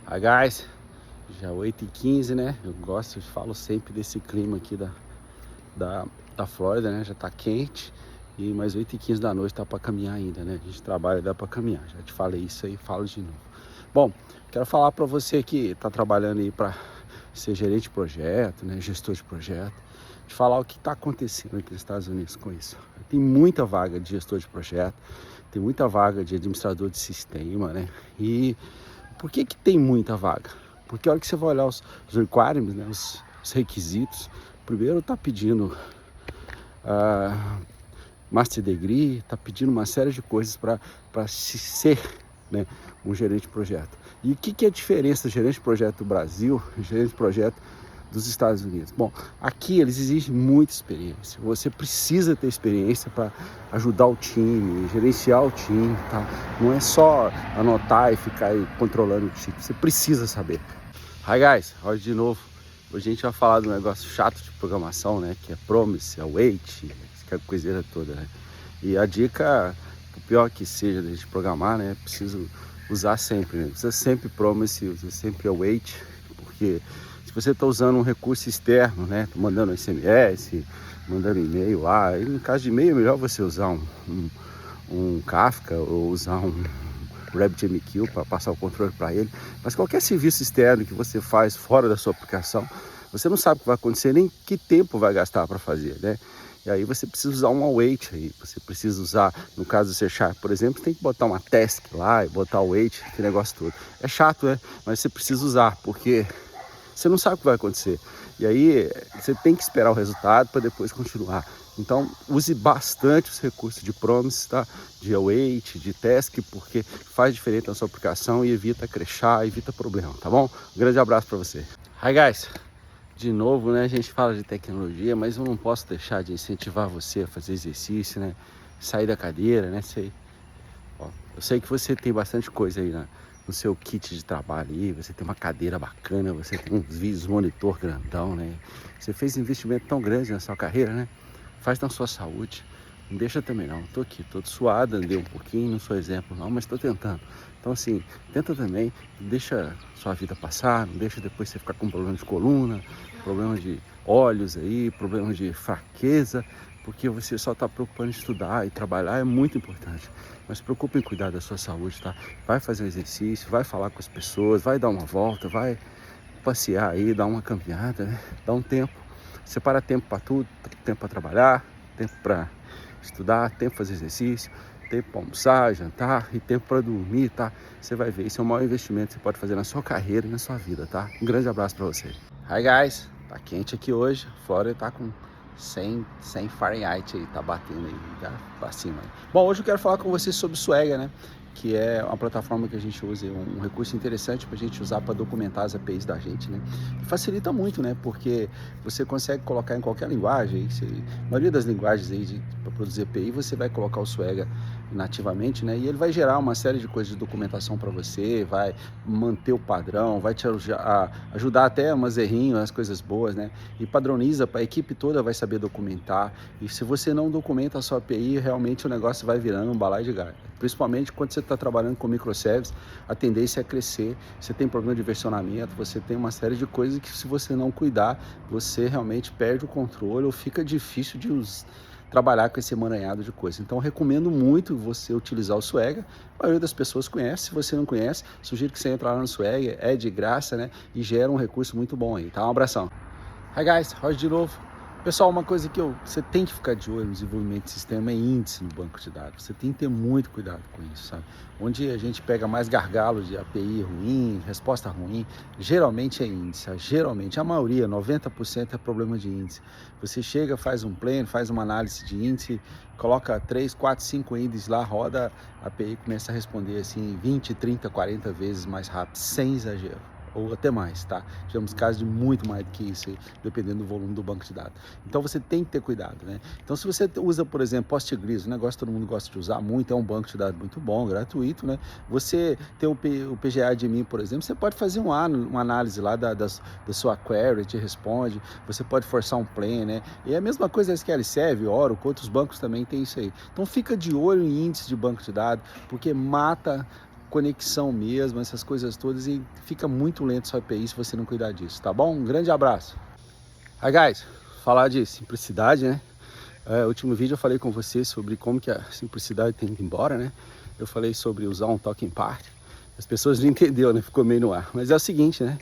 Hi guys, já 8h15, né? Eu falo sempre desse clima aqui da Flórida, né? Já tá quente e mais 8h15 da noite tá para caminhar ainda, né? A gente trabalha, dá para caminhar. Já te falei isso aí, falo de novo. Bom, quero falar para você que tá trabalhando aí para ser gerente de projeto, né? Gestor de projeto, te falar o que está acontecendo aqui nos Estados Unidos com isso. Tem muita vaga de gestor de projeto, tem muita vaga de administrador de sistema, né? E por que tem muita vaga? Porque a hora que você vai olhar os requirements, né, os requisitos, primeiro está pedindo Master Degree, está pedindo uma série de coisas para se ser, né, um gerente de projeto. E o que é a diferença do gerente de projeto do Brasil e gerente de projeto dos Estados Unidos? Bom, aqui eles exigem muita experiência. Você precisa ter experiência para ajudar o time, gerenciar o time, tá? Não é só anotar e ficar aí controlando o time. Você precisa saber. Hi guys, hoje de novo. Hoje a gente vai falar de um negócio chato de programação, né? Que é promise, await, aquela coiseira toda, né? E a dica, por pior que seja da gente programar, né? Preciso usar sempre, né? Usa sempre promise, usa sempre await, porque se você está usando um recurso externo, né? Tá mandando SMS, mandando e-mail lá, e no caso de e-mail é melhor você usar um Kafka ou usar um RabbitMQ para passar o controle para ele. Mas qualquer serviço externo que você faz fora da sua aplicação, você não sabe o que vai acontecer, nem que tempo vai gastar para fazer, né? E aí você precisa usar um await aí, você precisa usar, no caso do C Sharp, por exemplo, tem que botar uma task lá e botar o await, aquele negócio todo. É chato, né? Mas você precisa usar, porque você não sabe o que vai acontecer. E aí você tem que esperar o resultado para depois continuar. Então use bastante os recursos de promise, tá? De await, de task, porque faz diferença na sua aplicação e evita crashar, evita problema, tá bom? Um grande abraço para você. Hi guys! De novo, né? A gente fala de tecnologia, mas eu não posso deixar de incentivar você a fazer exercício, né? Sair da cadeira, né? Eu sei que você tem bastante coisa aí no seu kit de trabalho aí, você tem uma cadeira bacana, você tem uns vídeos monitor grandão, né? Você fez um investimento tão grande na sua carreira, né? Faz na sua saúde. Não deixa também não. Tô aqui, tô suado, andei um pouquinho, não sou exemplo não, mas tô tentando. Então assim, tenta também, não deixa sua vida passar, não deixa depois você ficar com problema de coluna, problema de olhos aí, problema de fraqueza, porque você só está preocupado em estudar e trabalhar, é muito importante. Mas se preocupe em cuidar da sua saúde, tá? Vai fazer um exercício, vai falar com as pessoas, vai dar uma volta, vai passear aí, dar uma caminhada, né? Dá um tempo. Separa tempo para tudo, tempo para trabalhar, tempo para estudar, tempo para fazer exercício, tempo para almoçar, jantar e tempo para dormir, tá? Você vai ver, isso é o maior investimento que você pode fazer na sua carreira e na sua vida, tá? Um grande abraço para você. Hi guys, tá quente aqui hoje, a Flórida tá com 100 Fahrenheit aí, tá batendo aí, tá pra cima aí. Bom, hoje eu quero falar com você sobre Swagger, né? Que é uma plataforma que a gente usa, um recurso interessante para a gente usar para documentar as APIs da gente, né? E facilita muito, né? Porque você consegue colocar em qualquer linguagem, a maioria das linguagens aí para produzir API, você vai colocar o Swagger nativamente, né? E ele vai gerar uma série de coisas de documentação para você, vai manter o padrão, vai te ajudar até umas errinhos, as coisas boas, né? E padroniza para a equipe toda vai saber documentar. E se você não documenta a sua API, realmente o negócio vai virando um balaio de gás. Principalmente quando você está trabalhando com microservices, a tendência é crescer. Você tem problema de versionamento, você tem uma série de coisas que se você não cuidar, você realmente perde o controle ou fica difícil de trabalhar com esse emaranhado de coisas. Então, recomendo muito você utilizar o Swagger. A maioria das pessoas conhece. Se você não conhece, sugiro que você entre lá no Swagger. É de graça, né? E gera um recurso muito bom aí, tá? Um abração. Hi guys, Roger de novo. Pessoal, uma coisa que você tem que ficar de olho no desenvolvimento de sistema é índice no banco de dados. Você tem que ter muito cuidado com isso, sabe? Onde a gente pega mais gargalos de API ruim, resposta ruim, geralmente é índice. Geralmente, a maioria, 90% é problema de índice. Você chega, faz um plano, faz uma análise de índice, coloca 3, 4, 5 índices lá, roda a API, começa a responder assim 20, 30, 40 vezes mais rápido, sem exagero. Ou até mais, tá? Tivemos casos de muito mais do que isso, dependendo do volume do banco de dados. Então você tem que ter cuidado, né? Então se você usa, por exemplo, Postgres, um negócio que todo mundo gosta de usar muito, é um banco de dados muito bom, gratuito, né? Você tem o PGA de mim, por exemplo, você pode fazer uma análise lá da sua query, te responde, você pode forçar um plan, né? E é a mesma coisa SQL Server, Oracle, outros bancos também tem isso aí. Então fica de olho em índice de banco de dados, porque mata conexão mesmo, essas coisas todas, e fica muito lento sua API se você não cuidar disso, tá bom? Um grande abraço. Hi guys, falar de simplicidade, né? No último vídeo eu falei com você sobre como que a simplicidade tem ido embora, né? Eu falei sobre usar um token part. As pessoas não entenderam, né? Ficou meio no ar. Mas é o seguinte, né?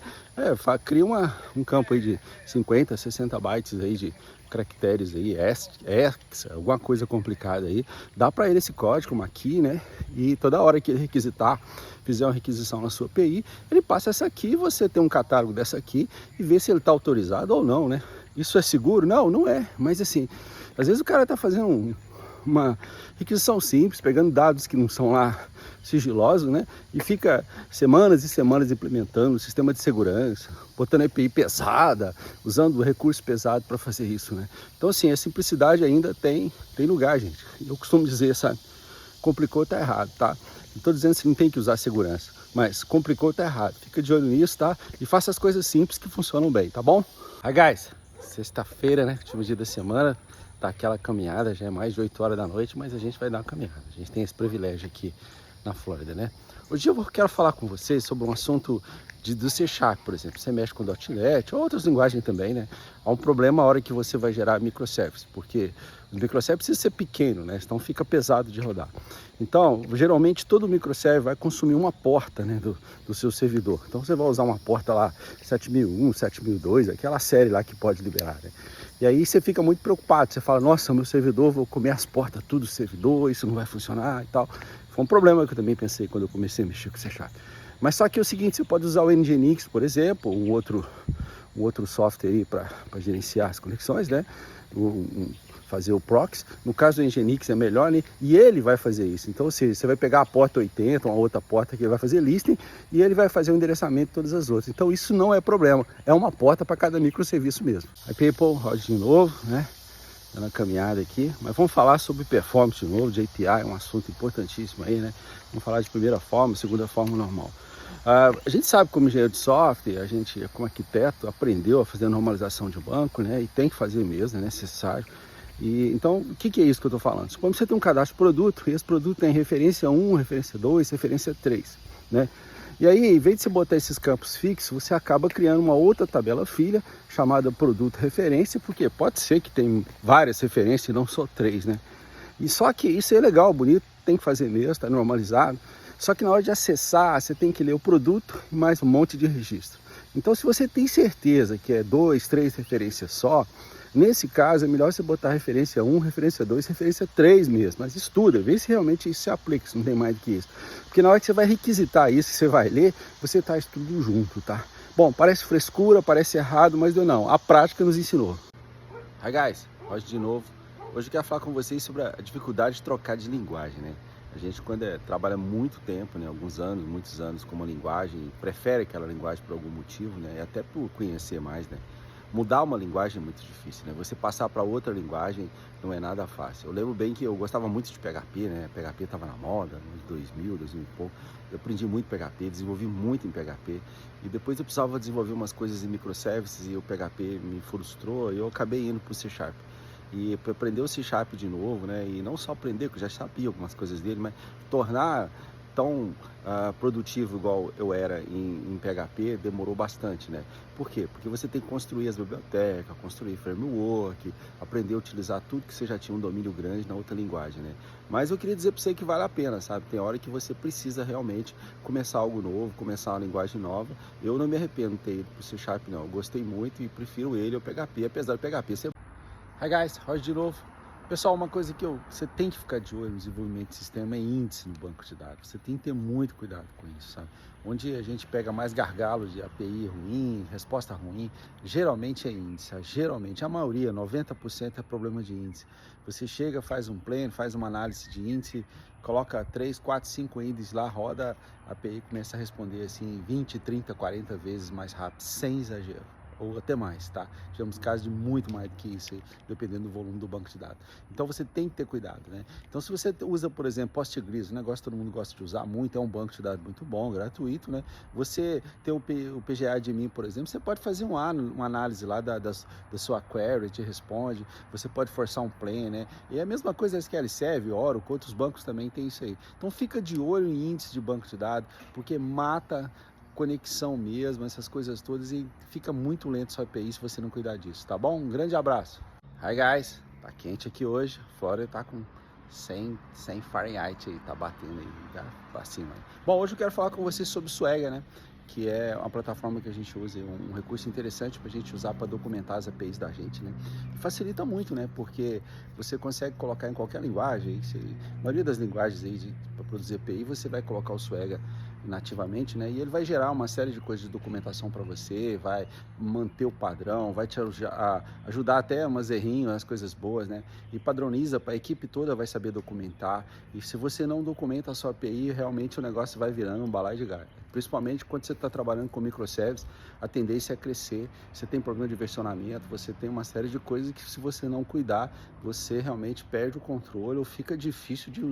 Cria um campo aí de 50, 60 bytes aí de caracteres aí, X, alguma coisa complicada aí. Dá para ele esse código, uma key, né? E toda hora que ele requisitar, fizer uma requisição na sua API, ele passa essa key, você tem um catálogo dessa key e vê se ele está autorizado ou não, né? Isso é seguro? Não, não é. Mas assim, às vezes o cara está fazendo uma requisição simples, pegando dados que não são lá sigilosos, né? E fica semanas e semanas implementando o sistema de segurança, botando API pesada, usando recurso pesado para fazer isso, né? Então, assim, a simplicidade ainda tem lugar, gente. Eu costumo dizer, sabe? Complicou, tá errado, tá? Não estou dizendo que você não tem que usar segurança, mas complicou, tá errado. Fica de olho nisso, tá? E faça as coisas simples que funcionam bem, tá bom? Hi, guys! Sexta-feira, né? Último dia da semana. Tá aquela caminhada, já é mais de 8 horas da noite, mas a gente vai dar uma caminhada. A gente tem esse privilégio aqui na Flórida, né? Hoje eu quero falar com vocês sobre um assunto do C#, por exemplo. Você mexe com .NET, ou outras linguagens também, né? Há um problema a hora que você vai gerar microservices, porque os microservices precisam ser pequeno, né? Então fica pesado de rodar. Então, geralmente todo microservice vai consumir uma porta, né, do seu servidor. Então você vai usar uma porta lá 7001, 7002, aquela série lá que pode liberar, né? E aí você fica muito preocupado, você fala, nossa, meu servidor, vou comer as portas tudo do servidor, isso não vai funcionar e tal. Foi um problema que eu também pensei quando eu comecei a mexer com C#. Mas só que é o seguinte, você pode usar o Nginx, por exemplo, um outro software aí para gerenciar as conexões, né? Fazer o proxy. No caso do Nginx é melhor, né? E ele vai fazer isso. Então, você vai pegar a porta 80, uma outra porta que ele vai fazer listing, e ele vai fazer o endereçamento de todas as outras. Então, isso não é problema. É uma porta para cada microserviço mesmo. Aí, people, roda de novo, né? Dando uma caminhada aqui. Mas vamos falar sobre performance de novo, de API, é um assunto importantíssimo aí, né? Vamos falar de primeira forma, segunda forma normal. A gente sabe como engenheiro de software, a gente como arquiteto aprendeu a fazer normalização de banco, né? E tem que fazer mesmo, é necessário. E, então, o que é isso que eu estou falando? Quando você tem um cadastro de produto, e esse produto tem referência 1, referência 2, referência 3, né? E aí, em vez de você botar esses campos fixos, você acaba criando uma outra tabela filha, chamada produto referência, porque pode ser que tem várias referências e não só 3, né? E só que isso é legal, bonito, tem que fazer mesmo, está normalizado. Só que na hora de acessar, você tem que ler o produto e mais um monte de registro. Então, se você tem certeza que é 2, 3 referências só, nesse caso é melhor você botar referência 1, referência 2, referência 3 mesmo. Mas estuda, vê se realmente isso se aplica, se não tem mais do que isso. Porque na hora que você vai requisitar isso, que você vai ler, você está tudo junto, tá? Bom, parece frescura, parece errado, mas não. A prática nos ensinou. Hi guys, hoje de novo. Hoje eu quero falar com vocês sobre a dificuldade de trocar de linguagem, né? A gente, quando trabalha muito tempo, né, alguns anos, muitos anos com uma linguagem, prefere aquela linguagem por algum motivo, né, e até por conhecer mais, né. Mudar uma linguagem é muito difícil, né, você passar para outra linguagem não é nada fácil. Eu lembro bem que eu gostava muito de PHP, né, PHP estava na moda, nos 2000 e pouco. Eu aprendi muito PHP, desenvolvi muito em PHP, e depois eu precisava desenvolver umas coisas em microservices e o PHP me frustrou e eu acabei indo para o C#. E para aprender o C# de novo, né? E não só aprender, porque eu já sabia algumas coisas dele, mas tornar tão produtivo igual eu era em PHP demorou bastante, né? Por quê? Porque você tem que construir as bibliotecas, construir framework, aprender a utilizar tudo que você já tinha um domínio grande na outra linguagem, né? Mas eu queria dizer para você que vale a pena, sabe? Tem hora que você precisa realmente começar algo novo, começar uma linguagem nova. Eu não me arrependo de ter ido para o C#, não. Eu gostei muito e prefiro ele ao PHP, apesar do PHP ser... Hi guys, Roger de novo. Pessoal, uma coisa que você tem que ficar de olho no desenvolvimento de sistema é índice no banco de dados. Você tem que ter muito cuidado com isso, sabe? Onde a gente pega mais gargalos de API ruim, resposta ruim, geralmente é índice. Geralmente, a maioria, 90% é problema de índice. Você chega, faz um plano, faz uma análise de índice, coloca 3, 4, 5 índices lá, roda a API, começa a responder assim 20, 30, 40 vezes mais rápido, sem exagero. ou até mais, tá? Tivemos casos de muito mais do que isso, dependendo do volume do banco de dados. Então você tem que ter cuidado, né? Então se você usa, por exemplo, Postgres, um negócio que todo mundo gosta de usar muito, é um banco de dados muito bom, gratuito, né? Você tem o PGA de mim, por exemplo, você pode fazer uma análise lá da sua query, te responde, você pode forçar um plan, né? E é a mesma coisa SQL Server, Oracle, outros bancos também tem isso aí. Então fica de olho em índice de banco de dados, porque mata conexão mesmo, essas coisas todas, e fica muito lento sua API se você não cuidar disso, tá bom? Um grande abraço. Hi guys, tá quente aqui hoje, Flórida tá com 100 Fahrenheit aí, tá batendo aí, tá pra cima aí. Bom, hoje eu quero falar com vocês sobre Swagger, né? Que é uma plataforma que a gente usa, um recurso interessante para a gente usar para documentar as APIs da gente, né? E facilita muito, né? Porque você consegue colocar em qualquer linguagem, a maioria das linguagens aí para produzir API, você vai colocar o Swagger nativamente, né? E ele vai gerar uma série de coisas de documentação para você, vai manter o padrão, vai te ajudar até umas errinhos, as coisas boas, né? E padroniza, para a equipe toda vai saber documentar. E se você não documenta a sua API, realmente o negócio vai virando um balaio de gás. Principalmente quando você está trabalhando com microservices, a tendência é crescer, você tem problema de versionamento, você tem uma série de coisas que se você não cuidar, você realmente perde o controle ou fica difícil de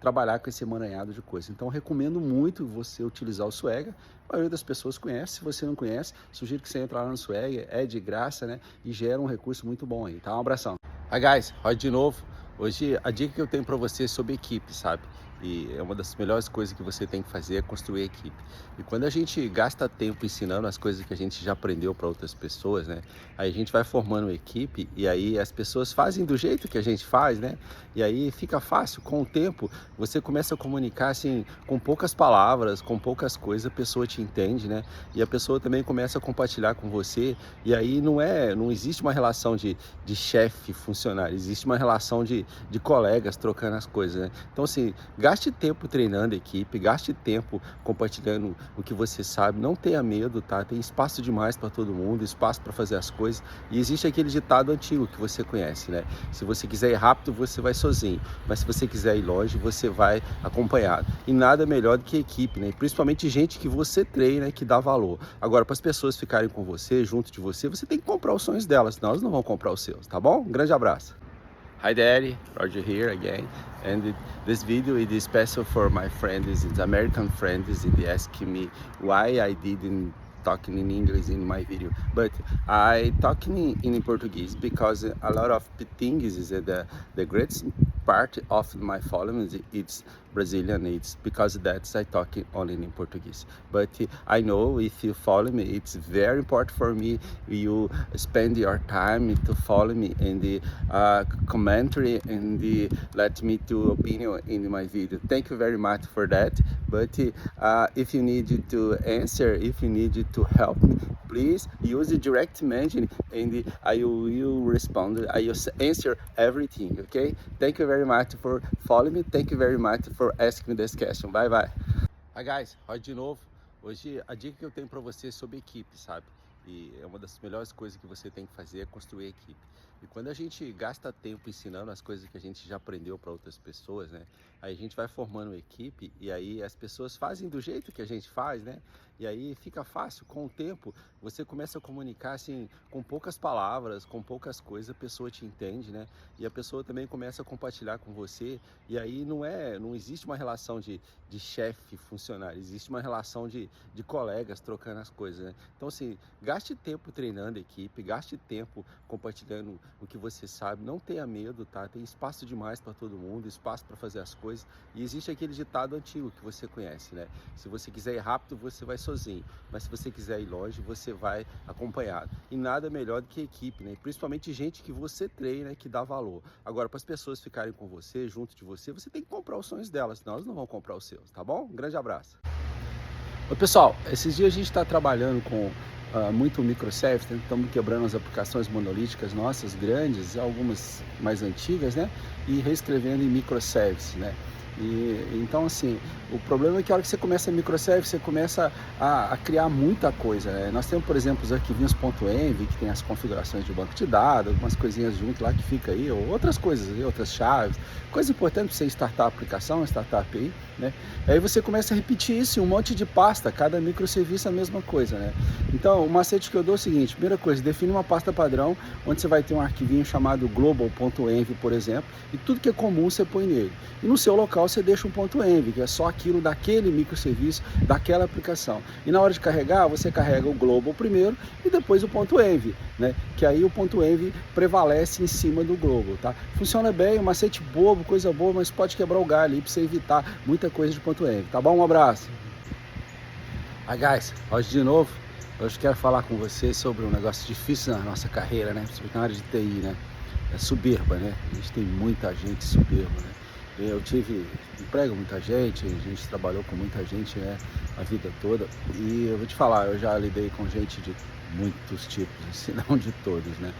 trabalhar com esse emaranhado de coisas. Então recomendo muito você utilizar o Swagger. A maioria das pessoas conhece, se você não conhece, sugiro que você entre lá no Swagger, é de graça, né? E gera um recurso muito bom aí, tá? Um abração. Hi guys, Rod de novo. Hoje a dica que eu tenho para você é sobre equipe, sabe? E é uma das melhores coisas que você tem que fazer é construir equipe. E quando a gente gasta tempo ensinando as coisas que a gente já aprendeu para outras pessoas, né? Aí a gente vai formando uma equipe e aí as pessoas fazem do jeito que a gente faz, né? E aí fica fácil. Com o tempo, você começa a comunicar assim, com poucas palavras, com poucas coisas, a pessoa te entende, né? E a pessoa também começa a compartilhar com você. E aí não existe uma relação de chefe funcionário, existe uma relação de colegas trocando as coisas, né? Então assim, gaste tempo treinando a equipe, gaste tempo compartilhando o que você sabe, não tenha medo, tá? Tem espaço demais para todo mundo, espaço para fazer as coisas. E existe aquele ditado antigo que você conhece, né? Se você quiser ir rápido, você vai sozinho, mas se você quiser ir longe, você vai acompanhado. E nada melhor do que equipe, né? Principalmente gente que você treina e que dá valor. Agora, para as pessoas ficarem com você, junto de você, você tem que comprar os sonhos delas, senão elas não vão comprar os seus, tá bom? Um grande abraço. Hi Daddy, Roger here again, and this video is special for my friends, the American friends, they asking me why I didn't talking in English in my video, but I talking in Portuguese because a lot of things is the great part of my following it's Brazilian, it's because that's I talk only in Portuguese. But I know if you follow me, it's very important for me. You spend your time to follow me and the commentary and let me to opinion in my video. Thank you very much for that. But if you need to answer, if you need to help me, please use the direct message and I will respond. I will answer everything. Okay? Thank you very much for following me. Thank you very much for asking me this question. Bye bye. Hi guys, Rod de novo. Hoje a dica que eu tenho para você é sobre equipe, sabe? E é uma das melhores coisas que você tem que fazer é construir equipe. E quando a gente gasta tempo ensinando as coisas que a gente já aprendeu para outras pessoas, né? Aí a gente vai formando uma equipe e aí as pessoas fazem do jeito que a gente faz, né? E aí fica fácil. Com o tempo, você começa a comunicar assim, com poucas palavras, com poucas coisas, a pessoa te entende, né? E a pessoa também começa a compartilhar com você. E aí não existe uma relação de chefe funcionário, existe uma relação de colegas trocando as coisas, né? Então assim, gaste tempo treinando a equipe, gaste tempo compartilhando o que você sabe, não tenha medo, tá? Tem espaço demais para todo mundo, espaço para fazer as coisas. E existe aquele ditado antigo que você conhece, né? Se você quiser ir rápido, você vai sozinho, mas se você quiser ir longe, você vai acompanhado. E nada melhor do que equipe, né? Principalmente gente que você treina e que dá valor. Agora, para as pessoas ficarem com você, junto de você, você tem que comprar os sonhos delas, senão elas não vão comprar os seus, tá bom? Um grande abraço. Oi, pessoal, esses dias a gente está trabalhando com muito microservice, né? Estamos quebrando as aplicações monolíticas nossas, grandes, algumas mais antigas, né? E reescrevendo em microservice, né? Então, assim, o problema é que a hora que você começa a microservice, você começa a criar muita coisa, né? Nós temos, por exemplo, os arquivinhos .env, que tem as configurações de banco de dados, algumas coisinhas junto lá que fica aí, ou outras coisas, outras chaves, coisa importante para você startar a aplicação, startar a API, né? Aí você começa a repetir isso em um monte de pasta, cada microserviço é a mesma coisa, né? Então, o macete que eu dou é o seguinte: primeira coisa, define uma pasta padrão, onde você vai ter um arquivinho chamado global.env, por exemplo, e tudo que é comum você põe nele. E no seu local você deixa um .env, que é só aquilo daquele microserviço, daquela aplicação. E na hora de carregar, você carrega o global primeiro e depois o .env, né? Que aí o .env prevalece em cima do global, tá? Funciona bem, um macete bobo, coisa boa, mas pode quebrar o galho aí para você evitar muita coisa de .env, tá bom? Um abraço. Hi guys, hoje de novo, hoje quero falar com vocês sobre um negócio difícil na nossa carreira, né? Principalmente na área de TI, né? É soberba, né? A gente tem muita gente soberba, né? Eu emprego muita gente, a gente trabalhou com muita gente, né, a vida toda, e eu vou te falar, eu já lidei com gente de muitos tipos, se não de todos, né?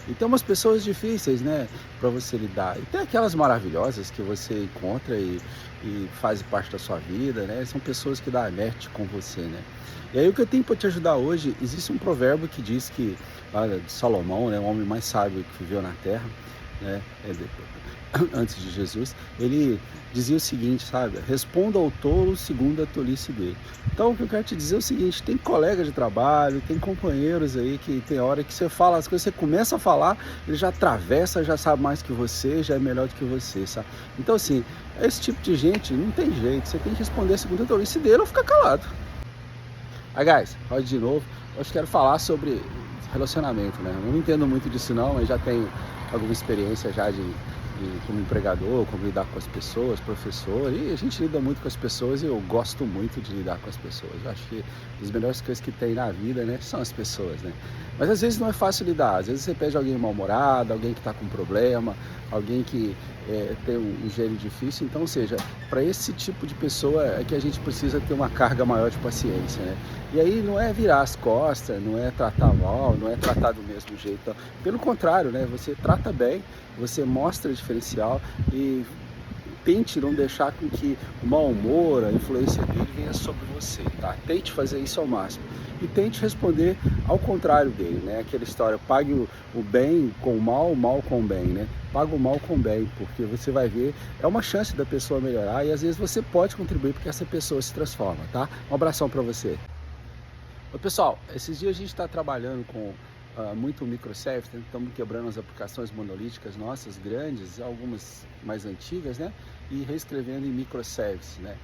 E tem umas pessoas difíceis, né, para você lidar. E tem aquelas maravilhosas que você encontra e faz parte da sua vida, né? São pessoas que dão match com você, né? E aí o que eu tenho para te ajudar hoje, existe um provérbio que diz que, olha, de Salomão, né, o homem mais sábio que viveu na terra, né, antes de Jesus, ele dizia o seguinte, sabe? Responda ao tolo segundo a tolice dele. Então, o que eu quero te dizer é o seguinte: tem colega de trabalho, tem companheiros aí que tem hora que você fala as coisas, você começa a falar, ele já atravessa, já sabe mais que você, já é melhor do que você, sabe? Então, assim, esse tipo de gente não tem jeito, você tem que responder segundo a tolice dele ou ficar calado. Aí, guys, hoje de novo, hoje quero falar sobre relacionamento, né? Eu não entendo muito disso não, mas já tenho alguma experiência já como empregador, como lidar com as pessoas, professor, e a gente lida muito com as pessoas e eu gosto muito de lidar com as pessoas. Eu acho que uma das melhores coisas que tem na vida, né, são as pessoas, né? Mas às vezes não é fácil lidar, às vezes você pede alguém mal-humorado, alguém que está com problema, alguém que tem um gênio difícil, então, ou seja, para esse tipo de pessoa é que a gente precisa ter uma carga maior de paciência, né? E aí não é virar as costas, não é tratar mal, não é tratar do mesmo jeito, pelo contrário, né? Você trata bem, você mostra diferencial e tente não deixar com que o mau humor, a influência dele venha sobre você, tá? Tente fazer isso ao máximo e tente responder ao contrário dele, né? Aquela história, pague o bem com o mal com o bem, né? Paga o mal com o bem, porque você vai ver, é uma chance da pessoa melhorar e às vezes você pode contribuir para que essa pessoa se transforma, tá? Um abração para você. Oi, pessoal, esses dias a gente está trabalhando com muito microservice, né? Estamos quebrando as aplicações monolíticas nossas, grandes, algumas mais antigas, né? E reescrevendo em microservice, né?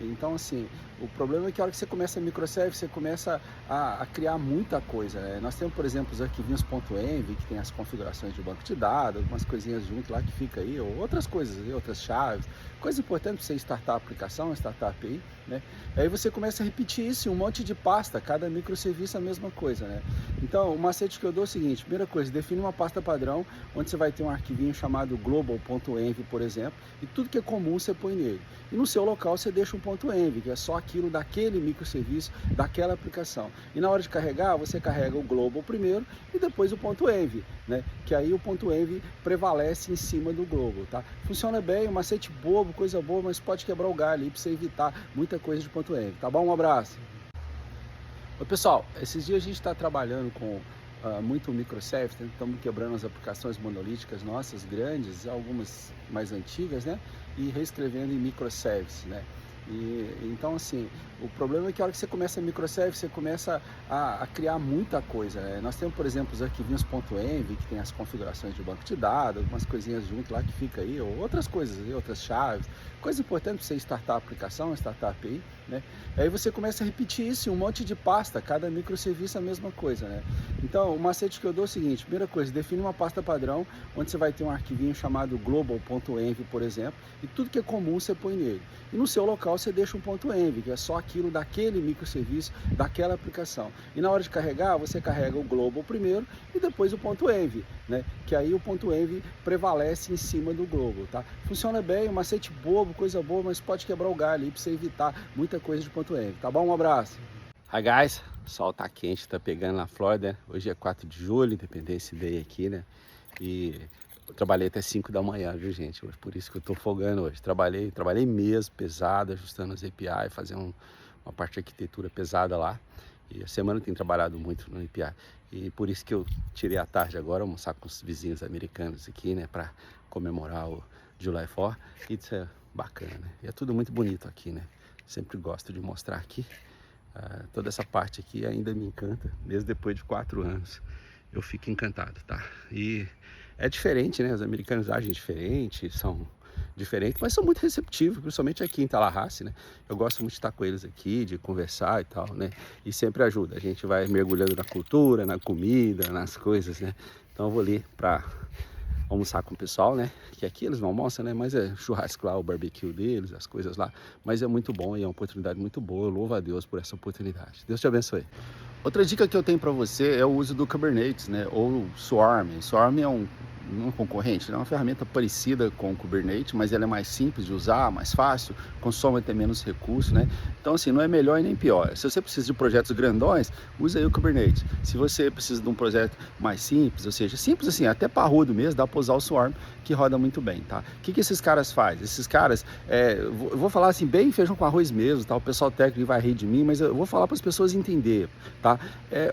Então, assim, o problema é que a hora que você começa a microservice, você começa a criar muita coisa, né? Nós temos, por exemplo, os arquivinhos .env, que tem as configurações de banco de dados, algumas coisinhas junto lá que fica aí, ou outras coisas, outras chaves, coisa importante para você startar a aplicação, startar a API, né? Aí você começa a repetir isso em um monte de pasta, cada microserviço é a mesma coisa, né? Então, o macete que eu dou é o seguinte: primeira coisa, define uma pasta padrão, onde você vai ter um arquivinho chamado global.env, por exemplo, e tudo que é comum você põe nele. E no seu local você deixa um .env, que é só aquilo daquele microserviço, daquela aplicação. E na hora de carregar, você carrega o global primeiro e depois o .env, né? Que aí o .env prevalece em cima do global, tá? Funciona bem, um macete bobo, coisa boa, mas pode quebrar o galho aí para você evitar muita coisa de .env, tá bom? Um abraço. Oi, pessoal, esses dias a gente está trabalhando com muito microservice, né? Estamos quebrando as aplicações monolíticas nossas, grandes, algumas mais antigas, né? E reescrevendo em microservice, né? Então, assim, o problema é que a hora que você começa a microservice, você começa a criar muita coisa, né? Nós temos, por exemplo, os arquivinhos .env, que tem as configurações de banco de dados, algumas coisinhas junto lá que fica aí, ou outras coisas, outras chaves, coisa importante para você startar a aplicação, startar a API, né? Aí você começa a repetir isso em um monte de pasta, cada microserviço é a mesma coisa, né? Então, o macete que eu dou é o seguinte: primeira coisa, define uma pasta padrão, onde você vai ter um arquivinho chamado global.env, por exemplo, e tudo que é comum você põe nele. E no seu local você deixa um .env, que é só aquilo daquele microserviço, daquela aplicação. E na hora de carregar, você carrega o global primeiro e depois o .env, né? Que aí o .env prevalece em cima do global, tá? Funciona bem, um macete bobo, coisa boa, mas pode quebrar o galho aí para você evitar muita coisa de .env, tá bom? Um abraço. Hi guys, o sol tá quente, tá pegando na Flórida. Hoje é 4 de julho, Independência Day aqui, né? E Eu trabalhei até 5 da manhã, viu, gente? Por isso que eu tô folgando hoje. Trabalhei mesmo, pesado, ajustando as API, fazendo uma parte de arquitetura pesada lá. E a semana tem trabalhado muito no API. E por isso que eu tirei a tarde agora, almoçar com os vizinhos americanos aqui, né? Para comemorar o July 4. Isso é bacana, né? E é tudo muito bonito aqui, né? Sempre gosto de mostrar aqui. Toda essa parte aqui ainda me encanta, mesmo depois de 4 anos. Eu fico encantado, tá? E é diferente, né? Os americanos agem diferente, são diferentes, mas são muito receptivos, principalmente aqui em Tallahassee, né? Eu gosto muito de estar com eles aqui, de conversar e tal, né? E sempre ajuda. A gente vai mergulhando na cultura, na comida, nas coisas, né? Então eu vou ali para almoçar com o pessoal, né? Que aqui eles não almoçam, né? Mas é churrasco lá, o barbecue deles, as coisas lá. Mas é muito bom e é uma oportunidade muito boa. Eu louvo a Deus por essa oportunidade. Deus te abençoe. Outra dica que eu tenho para você é o uso do Kubernetes, né? Ou Swarm. Swarm é um concorrente, é uma ferramenta parecida com o Kubernetes, mas ela é mais simples de usar, mais fácil, consome até menos recursos, né? Então, assim, não é melhor e nem pior. Se você precisa de projetos grandões, usa aí o Kubernetes. Se você precisa de um projeto mais simples, ou seja, simples assim, até parrudo mesmo, dá para usar o Swarm, que roda muito bem, tá? O que esses caras fazem? Esses caras, eu vou falar assim, bem feijão com arroz mesmo, tá? O pessoal técnico vai rir de mim, mas eu vou falar para as pessoas entenderem, tá?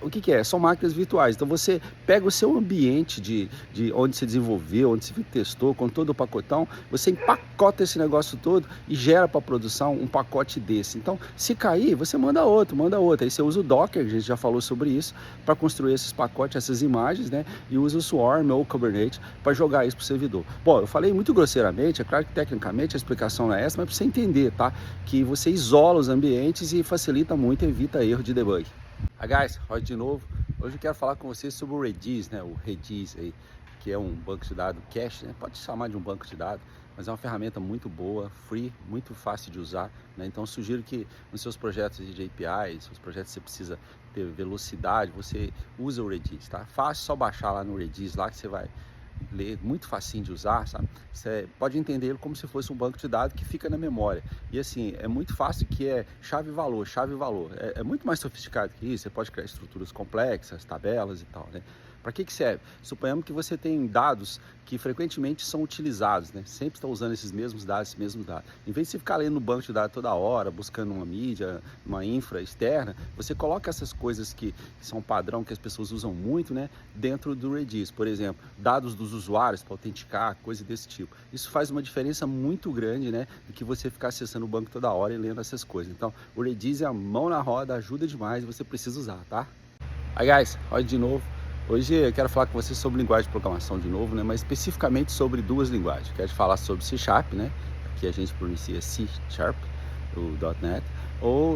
O que é? São máquinas virtuais. Então, você pega o seu ambiente de onde você desenvolveu, onde você testou, com todo o pacotão, você empacota esse negócio todo e gera para a produção um pacote desse. Então, se cair, você manda outro. Aí você usa o Docker, a gente já falou sobre isso, para construir esses pacotes, essas imagens, né? E usa o Swarm ou o Kubernetes para jogar isso para o servidor. Bom, eu falei muito grosseiramente, é claro que tecnicamente a explicação não é essa, mas para você entender, tá? Que você isola os ambientes e facilita muito, evita erro de debug. Guys, roda de novo. Hoje eu quero falar com vocês sobre o Redis, né? O Redis aí, que é um banco de dados cache, né? Pode chamar de um banco de dados, mas é uma ferramenta muito boa, free, muito fácil de usar, né? Então sugiro que nos seus projetos de API, seus projetos que você precisa ter velocidade, você usa o Redis, tá? Fácil, só baixar lá no Redis lá que você vai ler, muito facinho de usar, sabe? Você pode entender ele como se fosse um banco de dados que fica na memória. E assim, é muito fácil, que é chave-valor, chave-valor. É muito mais sofisticado que isso, você pode criar estruturas complexas, tabelas e tal, né? Para que serve? Suponhamos que você tem dados que frequentemente são utilizados, né? Sempre está usando esses mesmos dados. Em vez de você ficar lendo no banco de dados toda hora, buscando uma mídia, uma infra externa, você coloca essas coisas que são padrão, que as pessoas usam muito, né? Dentro do Redis, por exemplo, dados dos usuários para autenticar, coisa desse tipo. Isso faz uma diferença muito grande, né? Do que você ficar acessando o banco toda hora e lendo essas coisas. Então, o Redis é a mão na roda, ajuda demais, você precisa usar, tá? Aí, guys, olha de novo. Hoje eu quero falar com vocês sobre linguagem de programação de novo, né? Mas especificamente sobre duas linguagens. Quero falar sobre C Sharp, né? Aqui a gente pronuncia C Sharp, o .NET,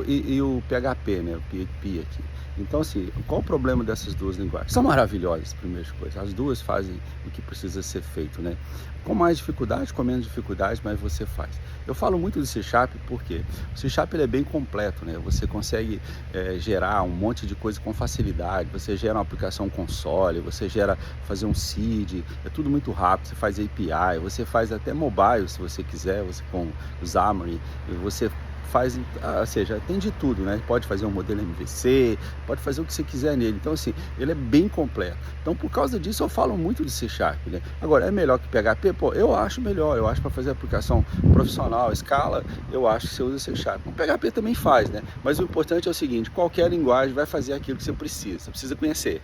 e o PHP, né? O PHP aqui. Então, assim, qual o problema dessas duas linguagens? São maravilhosas, primeira coisa. As duas fazem o que precisa ser feito, né? Com mais dificuldade, com menos dificuldade, mas você faz. Eu falo muito do C Sharp porque o C Sharp ele é bem completo, né? Você consegue gerar um monte de coisa com facilidade. Você gera uma aplicação console, você gera fazer um seed, é tudo muito rápido. Você faz API, você faz até mobile se você quiser, você com o Xamarin, você faz, ou seja, tem de tudo, né? Pode fazer um modelo MVC, pode fazer o que você quiser nele. Então, assim, ele é bem completo. Então, por causa disso, eu falo muito de C Sharp, né? Agora, é melhor que PHP? Pô, eu acho melhor. Eu acho para fazer aplicação profissional, escala, eu acho que você usa C Sharp. O PHP também faz, né? Mas o importante é o seguinte, qualquer linguagem vai fazer aquilo que você precisa conhecer.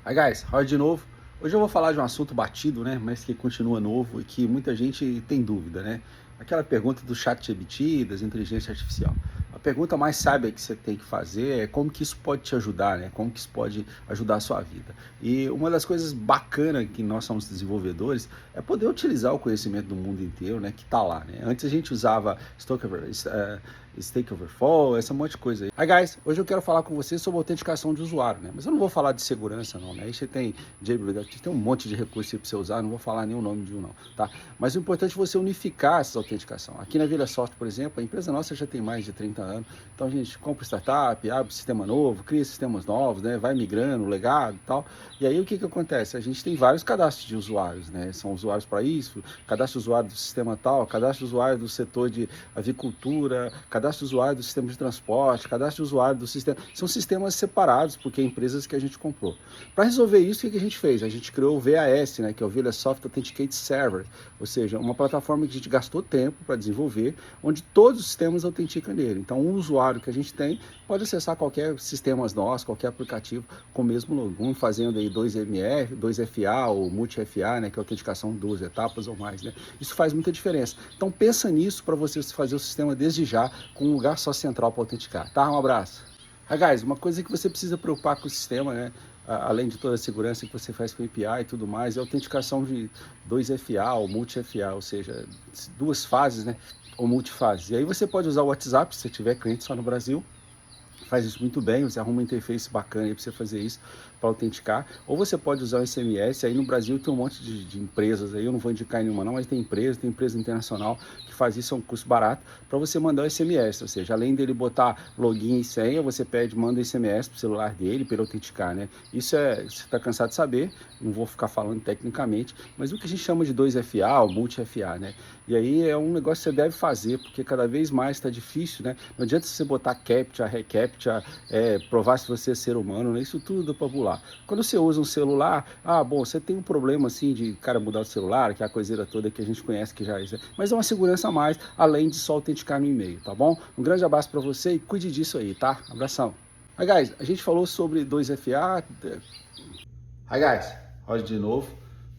Aí, guys, roda de novo. Hoje eu vou falar de um assunto batido, né? Mas que continua novo e que muita gente tem dúvida, né? Aquela pergunta do ChatGPT, das inteligência artificial. A pergunta mais sábia que você tem que fazer é como que isso pode te ajudar, né? Como que isso pode ajudar a sua vida. E uma das coisas bacanas que nós somos desenvolvedores é poder utilizar o conhecimento do mundo inteiro, né? Que está lá, né? Antes a gente usava Stack Overflow, essa monte de coisa aí. Hi guys, hoje eu quero falar com vocês sobre autenticação de usuário, né? Mas eu não vou falar de segurança não, né? Aí você tem JBoss, tem um monte de recursos para você usar, não vou falar nenhum nome de um não, tá? Mas o importante é você unificar essa autenticação. Aqui na VidaSoft, por exemplo, a empresa nossa já tem mais de 30 anos, então a gente compra startup, abre sistema novo, cria sistemas novos, né? Vai migrando, legado e tal. E aí o que acontece? A gente tem vários cadastros de usuários, né? São usuários para isso, cadastro de usuário do sistema tal, cadastro de usuário do setor de avicultura, cadastro cadastro de usuário do sistema de transporte, cadastro de usuário do sistema. São sistemas separados, porque é empresas que a gente comprou. Para resolver isso, o que a gente fez? A gente criou o VAS, né, que é o Villa Soft Authenticate Server, ou seja, uma plataforma que a gente gastou tempo para desenvolver, onde todos os sistemas autenticam nele. Então, um usuário que a gente tem pode acessar qualquer sistema nosso, qualquer aplicativo com o mesmo login, fazendo aí 2MR, 2FA ou multi-FA, né, que é a autenticação 2 etapas ou mais, né? Isso faz muita diferença. Então pensa nisso para você fazer o sistema desde já com um lugar só central para autenticar, tá? Um abraço. Guys, uma coisa que você precisa preocupar com o sistema, né? Além de toda a segurança que você faz com API e tudo mais, é a autenticação de 2FA ou multi-FA, ou seja, duas fases, né? Ou multifases. E aí você pode usar o WhatsApp, se você tiver cliente só no Brasil, faz isso muito bem, você arruma uma interface bacana aí para você fazer isso, para autenticar, ou você pode usar o SMS. Aí no Brasil tem um monte de empresas aí, eu não vou indicar nenhuma não, mas tem empresa internacional que faz isso a um custo barato, para você mandar o SMS, ou seja, além dele botar login e senha, você manda o SMS para o celular dele, para ele autenticar, né? Isso você está cansado de saber, não vou ficar falando tecnicamente, mas o que a gente chama de 2FA ou multi-FA, né? E aí é um negócio que você deve fazer, porque cada vez mais está difícil, né? Não adianta você botar CAPTCHA, reCAPTCHA, provar se você é ser humano, né? Isso tudo dá para pular. Quando você usa um celular, bom, você tem um problema assim de cara mudar o celular, que é a coiseira toda que a gente conhece que já é, mas é uma segurança a mais, além de só autenticar no e-mail, tá bom? Um grande abraço para você e cuide disso aí, tá? Abração. Hi guys, a gente falou sobre 2FA. Hi guys, Roger de novo.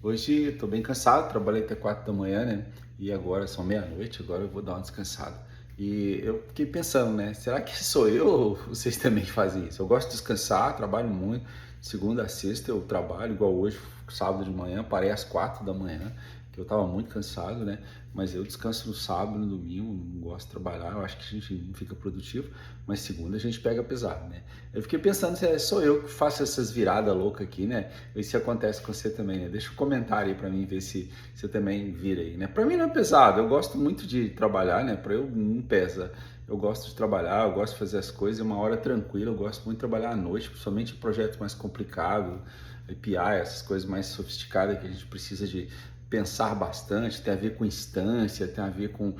Hoje estou bem cansado, trabalhei até 4 da manhã, né? E agora são meia-noite, agora eu vou dar uma descansada. E eu fiquei pensando, né? Será que sou eu ou vocês também fazem isso? Eu gosto de descansar, trabalho muito. Segunda a sexta eu trabalho, igual hoje, sábado de manhã, parei às 4 da manhã, que eu estava muito cansado, né? Mas eu descanso no sábado, no domingo, não gosto de trabalhar, eu acho que a gente não fica produtivo, mas segunda a gente pega pesado, né? Eu fiquei pensando se sou eu que faço essas viradas loucas aqui, né? Ver se acontece com você também, né? Deixa um comentário aí para mim, ver se você também vira aí, né? Para mim não é pesado, eu gosto muito de trabalhar, né? Para eu não pesa. Eu gosto de trabalhar, eu gosto de fazer as coisas uma hora tranquila, eu gosto muito de trabalhar à noite, principalmente em projetos mais complicados, API, essas coisas mais sofisticadas que a gente precisa de pensar bastante, tem a ver com instância, tem a ver com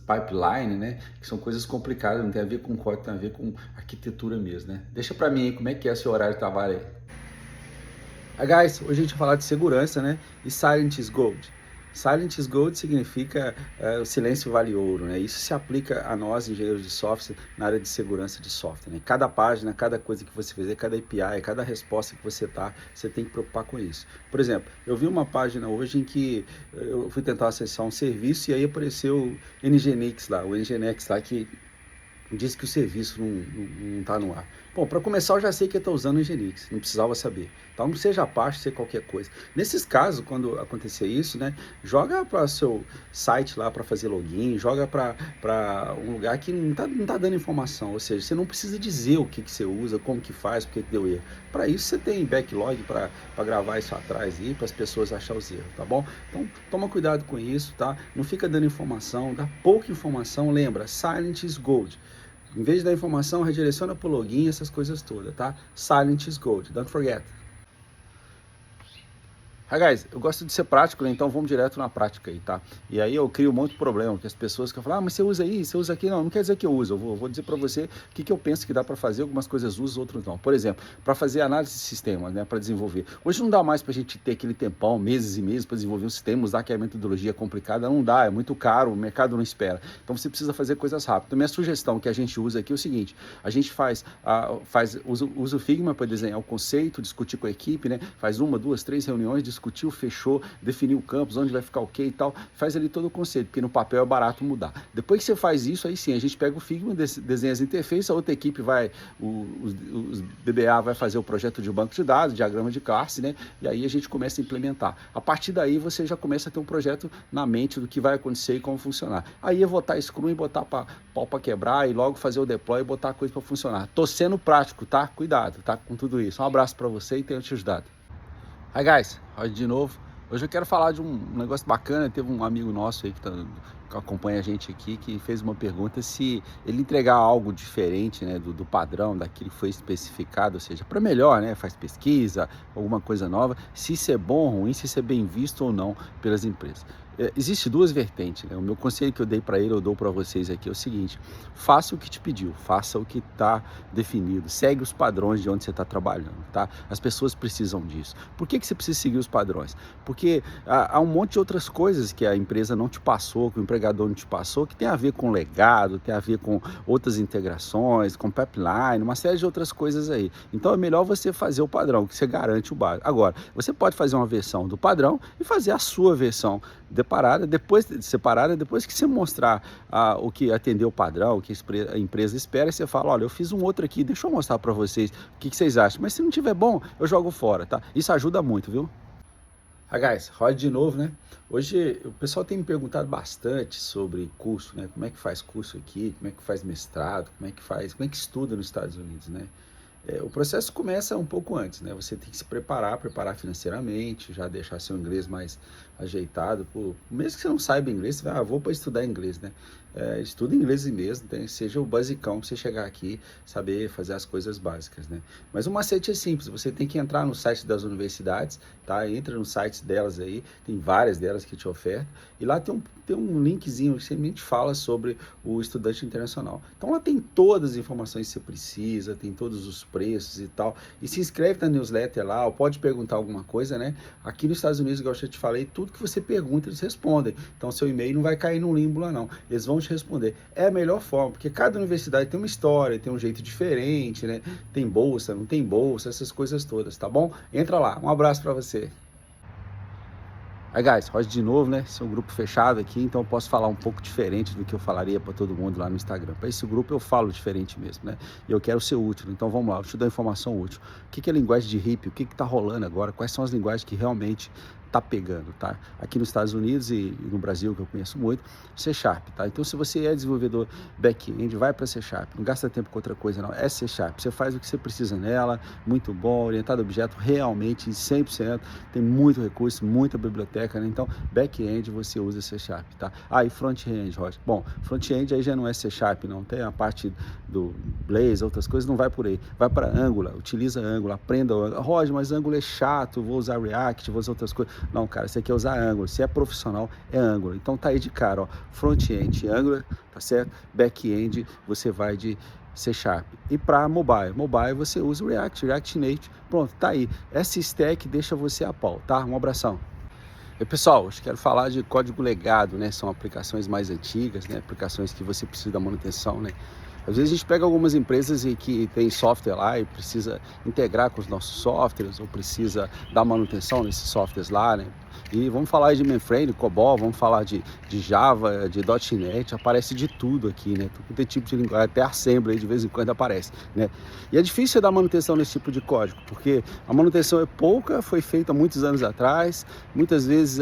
pipeline, né? Que são coisas complicadas, não tem a ver com código, tem a ver com arquitetura mesmo, né? Deixa para mim aí como é que é o seu horário de trabalho aí. Guys, hoje a gente vai falar de segurança, né? E Silent is Gold. Silent is Gold significa o silêncio vale ouro, né? Isso se aplica a nós, engenheiros de software, na área de segurança de software, né? Cada página, cada coisa que você fizer, cada API, cada resposta que você você tem que preocupar com isso. Por exemplo, eu vi uma página hoje em que eu fui tentar acessar um serviço e aí apareceu o Nginx lá, que diz que o serviço não está no ar. Bom, para começar, eu já sei que ele está usando o Nginx, não precisava saber. Então, seja a parte, seja qualquer coisa. Nesses casos, quando acontecer isso, né, joga para o seu site lá para fazer login, joga para um lugar que não tá dando informação, ou seja, você não precisa dizer o que você usa, como que faz, porque que deu erro. Para isso, você tem backlog para gravar isso atrás e para as pessoas achar os erros, tá bom? Então, toma cuidado com isso, tá? Não fica dando informação, dá pouca informação, lembra, Silent is Gold. Em vez de dar informação, redireciona para o login, essas coisas todas, tá? Silent is Gold, don't forget. Hi guys, eu gosto de ser prático, né? Então vamos direto na prática aí, tá? E aí eu crio um monte de problema, porque as pessoas que falam, mas você usa aí, você usa aqui, não quer dizer que eu uso, eu vou dizer para você o que eu penso que dá para fazer, algumas coisas uso, outras não. Por exemplo, para fazer análise de sistemas, né, para desenvolver. Hoje não dá mais para a gente ter aquele tempão, meses e meses para desenvolver um sistema, usar que a metodologia complicada, não dá, é muito caro, o mercado não espera. Então você precisa fazer coisas rápidas. Então minha sugestão que a gente usa aqui é o seguinte, a gente usa o Figma para desenhar o conceito, discutir com a equipe, né, faz 1, 2, 3 reuniões, discutiu, fechou, definiu o campus, onde vai ficar o que e tal, faz ali todo o conceito, porque no papel é barato mudar. Depois que você faz isso, aí sim, a gente pega o Figma, desenha as interfaces, a outra equipe os DBA vai fazer o projeto de banco de dados, diagrama de classe, né? E aí a gente começa a implementar. A partir daí você já começa a ter um projeto na mente do que vai acontecer e como funcionar. Aí é botar Scrum e botar pau para quebrar e logo fazer o deploy e botar a coisa para funcionar. Tô sendo prático, tá? Cuidado, tá? Com tudo isso. Um abraço para você e tenho te ajudado. Hi guys, Roger de novo. Hoje eu quero falar de um negócio bacana. Teve um amigo nosso aí que acompanha a gente aqui, que fez uma pergunta se ele entregar algo diferente, né, do padrão, daquilo que foi especificado, ou seja, para melhor, né, faz pesquisa, alguma coisa nova, se isso é bom ou ruim, se isso é bem visto ou não pelas empresas. existe duas vertentes, né? O meu conselho que eu dei para ele, eu dou para vocês aqui é o seguinte: faça o que te pediu, faça o que está definido, segue os padrões de onde você está trabalhando, tá? As pessoas precisam disso. Por que você precisa seguir os padrões? Porque há um monte de outras coisas que a empresa não te passou, que o empregador não te passou, que tem a ver com legado, tem a ver com outras integrações, com pipeline, uma série de outras coisas aí. Então é melhor você fazer o padrão, que você garante o básico. Agora, você pode fazer uma versão do padrão e fazer a sua versão separada, depois que você mostrar o que atendeu o padrão, o que a empresa espera, você fala: olha, eu fiz um outro aqui, deixa eu mostrar para vocês o que vocês acham. Mas se não tiver bom, eu jogo fora, tá? Isso ajuda muito, viu? Guys, roda de novo, né? Hoje o pessoal tem me perguntado bastante sobre curso, né? Como é que faz curso aqui, como é que faz mestrado, como é que estuda nos Estados Unidos, né? O processo começa um pouco antes, né? Você tem que se preparar financeiramente, já deixar seu inglês mais ajeitado. Mesmo que você não saiba inglês, você vai, vou para estudar inglês, né? Estuda inglês mesmo, né? Seja o basicão para você chegar aqui, saber fazer as coisas básicas, né? Mas o macete é simples, você tem que entrar no site das universidades, tá? Entra no site delas aí, tem várias delas que te ofertam, e lá tem um linkzinho que sempre fala sobre o estudante internacional. Então lá tem todas as informações que você precisa, tem todos os preços e tal, e se inscreve na newsletter lá, ou pode perguntar alguma coisa, né? Aqui nos Estados Unidos, igual eu já te falei, tudo que você pergunta eles respondem, então seu e-mail não vai cair num limbo lá não, eles vão te responder. É a melhor forma, porque cada universidade tem uma história, tem um jeito diferente, né? Tem bolsa, não tem bolsa, essas coisas todas, tá bom? Entra lá, um abraço para você. Aí, guys, roda de novo, né? Esse é um grupo fechado aqui, então eu posso falar um pouco diferente do que eu falaria para todo mundo lá no Instagram. Para esse grupo eu falo diferente mesmo, né? E eu quero ser útil, então vamos lá, eu te dou informação útil. O que é linguagem de hippie? O que está rolando agora? Quais são as linguagens que realmente tá pegando, tá? Aqui nos Estados Unidos e no Brasil, que eu conheço muito, C Sharp, tá? Então, se você é desenvolvedor back-end, vai para C Sharp, não gasta tempo com outra coisa não, é C Sharp, você faz o que você precisa nela, muito bom, orientado a objeto, realmente 100%, tem muito recurso, muita biblioteca, né? Então, back-end você usa C Sharp, tá? E front-end, Roger. Bom, front-end aí já não é C Sharp, não, tem a parte do Blaze, outras coisas, não vai por aí, vai para Angular, utiliza Angular, aprenda Angular. Roger, mas Angular é chato, vou usar React, vou usar outras coisas. Não, cara, você quer usar Angular, se é profissional, é Angular. Então tá aí de cara, ó, front-end Angular, tá certo? Back-end você vai de C Sharp. E para mobile você usa o React Native. Pronto, tá aí. Essa stack deixa você a pau, tá? Um abração. E pessoal, hoje quero falar de código legado, né? São aplicações mais antigas, né? Aplicações que você precisa da manutenção, né? Às vezes a gente pega algumas empresas que tem software lá e precisa integrar com os nossos softwares ou precisa dar manutenção nesses softwares lá, né? E vamos falar de mainframe, COBOL, vamos falar de Java, de .NET, aparece de tudo aqui, né? Todo tipo de linguagem, até Assembly de vez em quando aparece, né? E é difícil dar manutenção nesse tipo de código, porque a manutenção é pouca, foi feita há muitos anos atrás, muitas vezes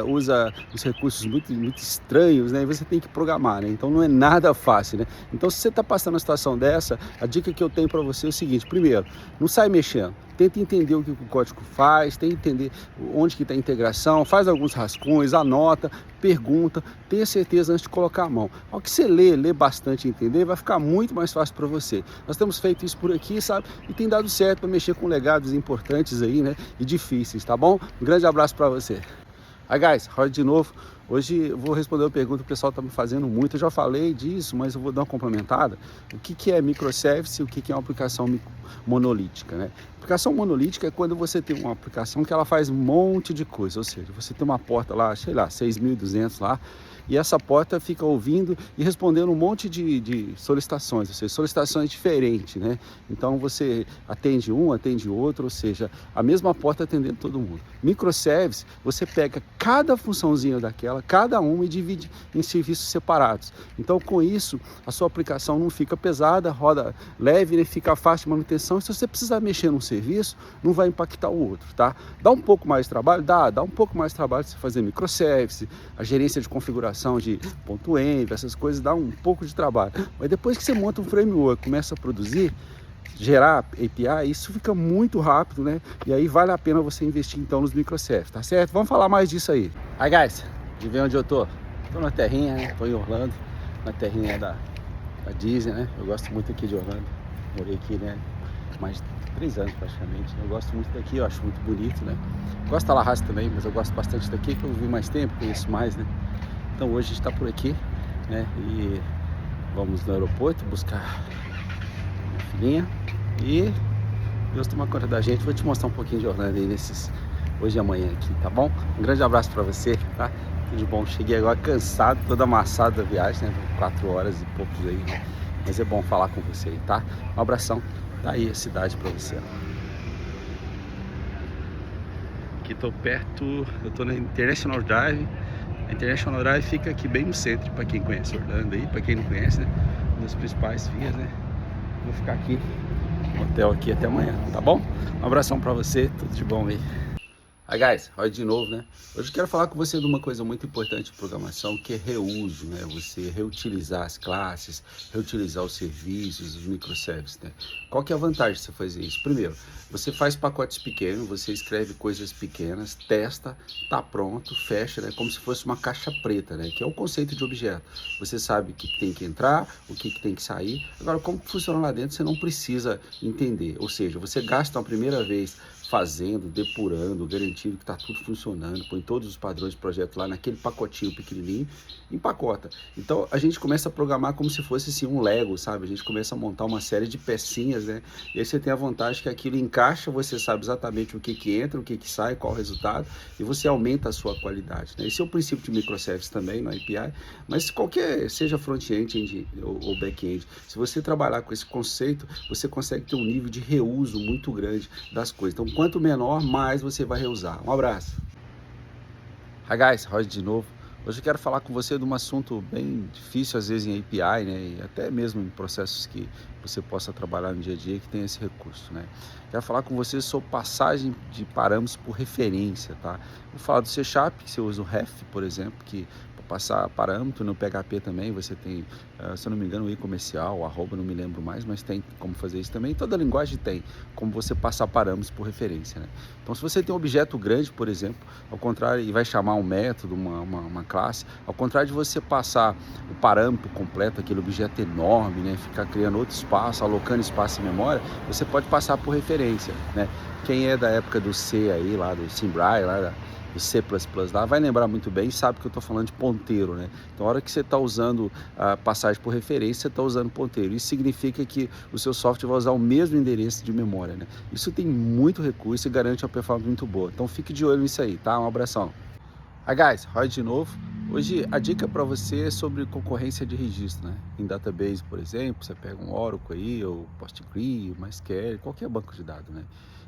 usa os recursos muito estranhos, né? E você tem que programar, né? Então não é nada fácil, né? Então se você está passando uma situação dessa, a dica que eu tenho para você é o seguinte: primeiro, não sai mexendo, tenta entender o que o código faz, tenta entender onde que está a integração, faz alguns rascunhos, anota, pergunta, tenha certeza antes de colocar a mão. Ao que você lê bastante e entender, vai ficar muito mais fácil para você. Nós temos feito isso por aqui, sabe? E tem dado certo para mexer com legados importantes aí, né? E difíceis, tá bom? Um grande abraço para você. Guys, roda de novo. Hoje eu vou responder uma pergunta que o pessoal está me fazendo muito. Eu já falei disso, mas eu vou dar uma complementada. O que é microservice e o que é uma aplicação monolítica, né? Aplicação monolítica é quando você tem uma aplicação que ela faz um monte de coisa, ou seja, você tem uma porta lá, sei lá, 6.200 lá, e essa porta fica ouvindo e respondendo um monte de solicitações, ou seja, solicitações diferentes, né? Então você atende um, atende outro, ou seja, a mesma porta atendendo todo mundo. Microservice, você pega cada funçãozinha daquela, cada uma, e divide em serviços separados. Então com isso, a sua aplicação não fica pesada, roda leve, né? Fica fácil de manutenção. E se você precisar mexer num serviço, não vai impactar o outro, tá? Dá um pouco mais de trabalho? Dá um pouco mais de trabalho você fazer microservice, a gerência de configuração de ponto .env, essas coisas dá um pouco de trabalho. Mas depois que você monta um framework, começa a produzir, gerar API, isso fica muito rápido, né? E aí vale a pena você investir então nos microservices, tá certo? Vamos falar mais disso aí. Guys, de ver onde eu tô? Tô na terrinha, né? Tô em Orlando, na terrinha da Disney, né? Eu gosto muito aqui de Orlando. Morei aqui, né? mais de 3 anos praticamente. Eu gosto muito daqui, eu acho muito bonito, né? Gosto da La Raça também, mas eu gosto bastante daqui, que eu vivi mais tempo, conheço mais, né? Então hoje a gente está por aqui, né? E vamos no aeroporto buscar minha filhinha e Deus toma conta da gente. Vou te mostrar um pouquinho de Orlando aí nesses hoje e amanhã aqui, tá bom? Um grande abraço para você, tá? Tudo de bom. Cheguei agora cansado, todo amassado da viagem, né? 4 horas e poucos aí, né? Mas é bom falar com você aí, tá? Um abração. Tá aí a cidade para você. Aqui tô perto, eu tô na International Drive. A International Drive fica aqui bem no centro, para quem conhece Orlando aí, para quem não conhece, né? Uma das principais vias, né? Vou ficar aqui no hotel aqui até amanhã, tá bom? Um abração para você, tudo de bom aí. Hi guys, olha de novo, né? Hoje eu quero falar com você de uma coisa muito importante em programação, que é reuso, né? Você reutilizar as classes, reutilizar os serviços, os microservices, né? Qual que é a vantagem de você fazer isso? Primeiro, você faz pacotes pequenos, você escreve coisas pequenas, testa, tá pronto, fecha, né? Como se fosse uma caixa preta, né? Que é o conceito de objeto. Você sabe o que tem que entrar, o que tem que sair. Agora, como que funciona lá dentro, você não precisa entender. Ou seja, você gasta uma primeira vez fazendo, depurando, garantindo que está tudo funcionando, põe todos os padrões de projeto lá naquele pacotinho pequenininho, empacota. Então a gente começa a programar como se fosse assim um Lego, sabe? A gente começa a montar uma série de pecinhas, né? E aí você tem a vantagem que aquilo encaixa, você sabe exatamente o que entra, o que sai, qual o resultado, e você aumenta a sua qualidade, né? Esse é o princípio de microservices também no API, mas qualquer, seja front-end ou back-end, se você trabalhar com esse conceito, você consegue ter um nível de reuso muito grande das coisas. Então, quanto menor, mais você vai reusar. Um abraço. Hi guys, Roger de novo. Hoje eu quero falar com você de um assunto bem difícil, às vezes em API, né? E até mesmo em processos que você possa trabalhar no dia a dia que tem esse recurso, né? Quero falar com você sobre passagem de parâmetros por referência, tá? Vou falar do C#, que você usa o ref, por exemplo, que para passar parâmetro no PHP também, você tem, se eu não me engano, o e-comercial, arroba, não me lembro mais, mas tem como fazer isso também. Toda linguagem tem como você passar parâmetros por referência, né? Então, se você tem um objeto grande, por exemplo, ao contrário, e vai chamar um método, uma classe, ao contrário de você passar o parâmetro completo, aquele objeto enorme, né? Ficar criando outro espaço, alocando espaço em memória, você pode passar por referência, né? Quem é da época do C aí, lá do Simbriai, lá do C++ lá, vai lembrar muito bem e sabe que eu estou falando de ponteiro, né? Então, a hora que você está usando a passagem por referência, você está usando ponteiro. Isso significa que o seu software vai usar o mesmo endereço de memória, né? Isso tem muito recurso e garante uma performance muito boa. Então, fique de olho nisso aí, tá? Um abração. Hi guys, Roy de novo. Hoje a dica para você é sobre concorrência de registro, né? Em database, por exemplo, você pega um Oracle aí, ou PostgreSQL, MySQL, qualquer banco de dados, né?